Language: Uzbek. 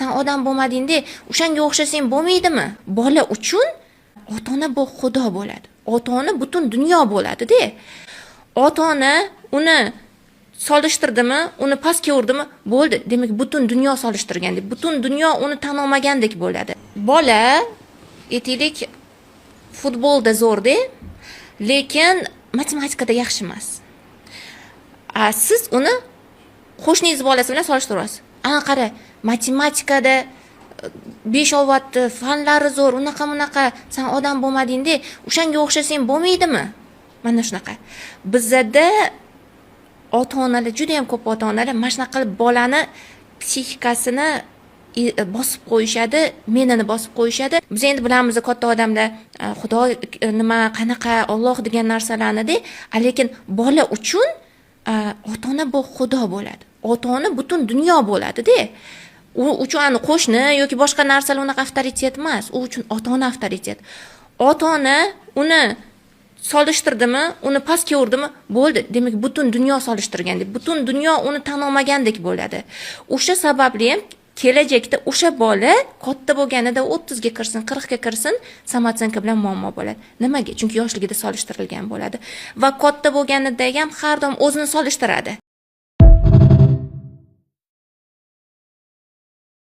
Sen odam bo'lmadingda, o'shanga o'xshasang bo'lmaydimi? Bola uchun ota-ona bu xudo bo'ladi. Ota-ona butun dunyo bo'ladi-da. Ota-ona uni solishtirdimi, uni pastga urdimi, bo'ldi. Demak, butun dunyo solishtirgandek, butun dunyo uni tan olmagandek bo'ladi. Bola aytaylik futbolda zo'rda, lekin matematikada yaxshi emas. Siz uni qo'shningiz bolasi bilan solishtirasiz. Ana qara, matematikada 5 avvatni fanlari zo'r, unaqa, sen odam bo'lmadingda, o'shanga o'xshasang bo'lmaydimi? Mana shunaqa. Bizda ota-onalar, juda ham ko'p ota-onalar mana shunaqa qilib bolani psixikasini bosib qo'yishadi, menini bosib qo'yishadi. Biz endi bilamiz, katta odamlar Xudo nima, qanaqa, Alloh degan narsalarni-da, lekin bola uchun ota-ona bu xudo bo'ladi. Ota-ona butun dunyo bo'ladi-da. U uchun qo'shni yoki boshqa narsalar unaqa avtoritet emas. U uchun ota-ona avtoritet. Ota-ona uni solishtirdimi, uni pastga urdimi, bo'ldi. Demak, butun dunyo solishtirgandek, butun dunyo uni tan olmagandek bo'ladi. O'sha sababli ham kelajakda o'sha bola katta bo'lganida 30 ga kirsin, 40 ga kirsin, samatsinki bilan muammo bo'ladi. Nimaga? Chunki yoshligida solishtirilgan bo'ladi va katta bo'lganida ham har doim o'zini solishtiradi.